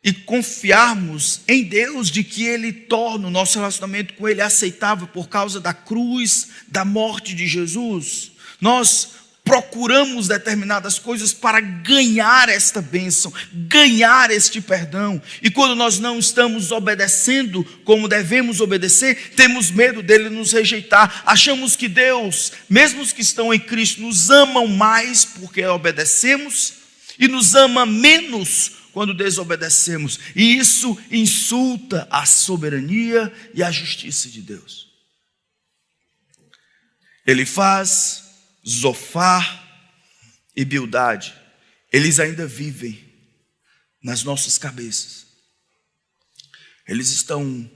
e confiarmos em Deus de que Ele torna o nosso relacionamento com Ele aceitável por causa da cruz, da morte de Jesus, nós procuramos determinadas coisas para ganhar esta bênção, ganhar este perdão. E quando nós não estamos obedecendo como devemos obedecer, temos medo dele nos rejeitar. Achamos que Deus, mesmo os que estão em Cristo, nos amam mais porque obedecemos e nos ama menos quando desobedecemos. E isso insulta a soberania e a justiça de Deus. Ele faz Zofar e Bildade, eles ainda vivem nas nossas cabeças. Eles estão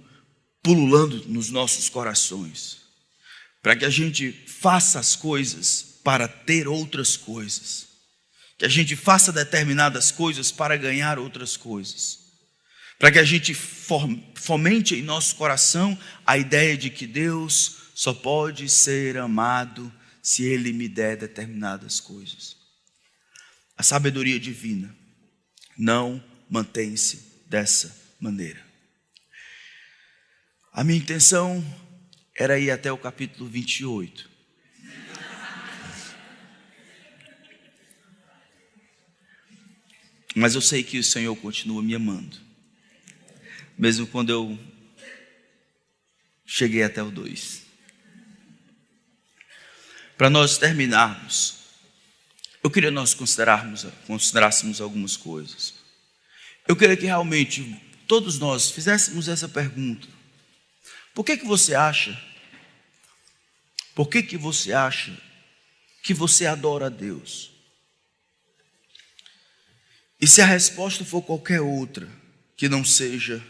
pululando nos nossos corações, para que a gente faça as coisas para ter outras coisas, que a gente faça determinadas coisas para ganhar outras coisas, para que a gente fomente em nosso coração a ideia de que Deus só pode ser amado se Ele me der determinadas coisas. A sabedoria divina não mantém-se dessa maneira. A minha intenção era ir até o capítulo 28. Mas eu sei que o Senhor continua me amando, mesmo quando eu cheguei até o 2. Para nós terminarmos, eu queria que nós considerássemos algumas coisas. Eu queria que realmente todos nós fizéssemos essa pergunta: por que você acha que você adora a Deus? E se a resposta for qualquer outra, que não seja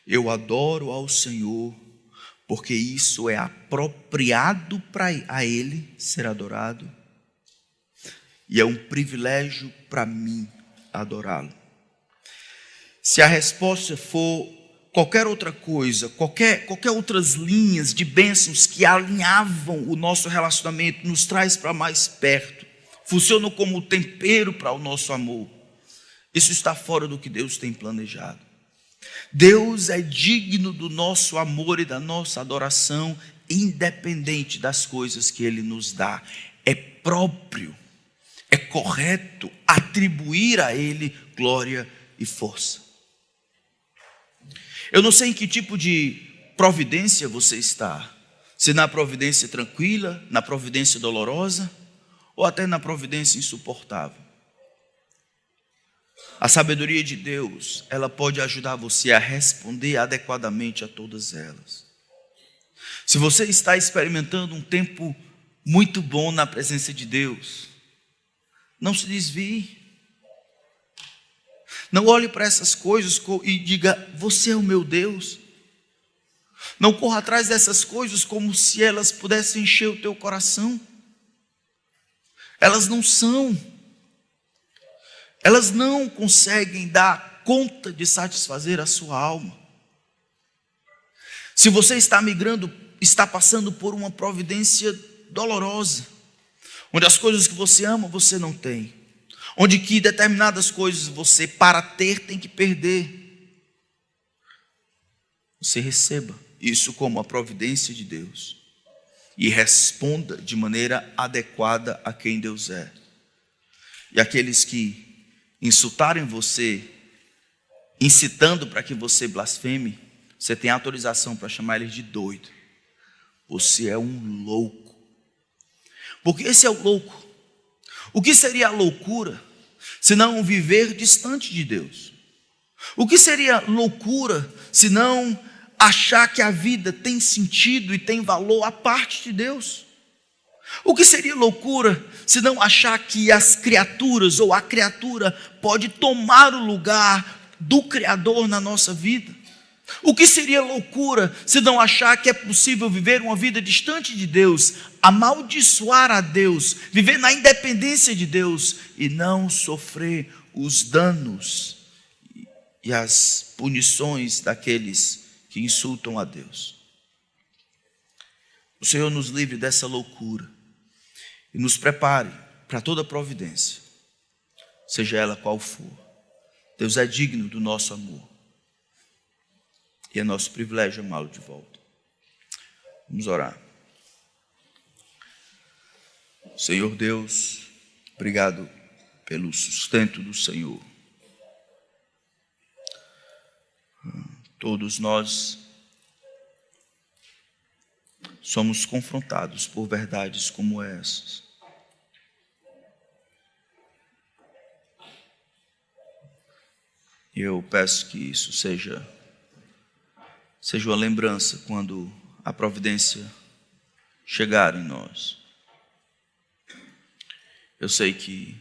eu adoro ao Senhor, porque isso é apropriado para a Ele ser adorado, e é um privilégio para mim adorá-lo. Se a resposta for qualquer outra coisa, qualquer outras linhas de bênçãos que alinhavam o nosso relacionamento, nos traz para mais perto, funcionam como tempero para o nosso amor, isso está fora do que Deus tem planejado. Deus é digno do nosso amor e da nossa adoração, independente das coisas que Ele nos dá. É próprio, é correto atribuir a Ele glória e força. Eu não sei em que tipo de providência você está, se na providência tranquila, na providência dolorosa, ou até na providência insuportável. A sabedoria de Deus, ela pode ajudar você a responder adequadamente a todas elas. Se você está experimentando um tempo muito bom na presença de Deus, não se desvie. Não olhe para essas coisas e diga: você é o meu Deus. Não corra atrás dessas coisas como se elas pudessem encher o teu coração. Elas não são. Elas não conseguem dar conta de satisfazer a sua alma. Se você está passando por uma providência dolorosa, onde as coisas que você ama, você não tem, onde que determinadas coisas você, para ter, tem que perder, você receba isso como a providência de Deus e responda de maneira adequada a quem Deus é. E aqueles que insultarem você, incitando para que você blasfeme, você tem autorização para chamar eles de doido. Você é um louco. Porque esse é o louco. O que seria a loucura se não viver distante de Deus? O que seria loucura se não achar que a vida tem sentido e tem valor à parte de Deus? O que seria loucura se não achar que as criaturas ou a criatura pode tomar o lugar do Criador na nossa vida? O que seria loucura se não achar que é possível viver uma vida distante de Deus, amaldiçoar a Deus, viver na independência de Deus e não sofrer os danos e as punições daqueles que insultam a Deus? O Senhor nos livre dessa loucura e nos prepare para toda providência. seja ela qual for. Deus é digno do nosso amor. E é nosso privilégio amá-lo de volta. Vamos orar. Senhor Deus, obrigado pelo sustento do Senhor. Todos nós somos confrontados por verdades como essas. E eu peço que isso seja uma lembrança quando a providência chegar em nós. Eu sei que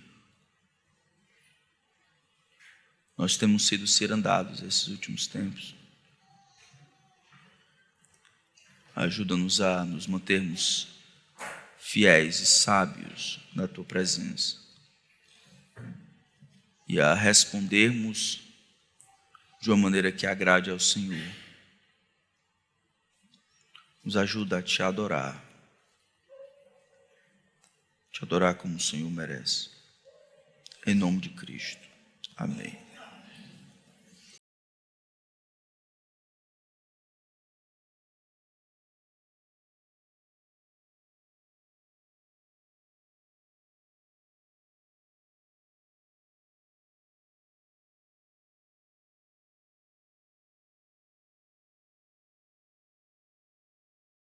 nós temos sido cirandados esses últimos tempos. Ajuda-nos a nos mantermos fiéis e sábios na Tua presença e a respondermos de uma maneira que agrade ao Senhor. Nos ajuda a Te adorar como o Senhor merece. Em nome de Cristo. Amém.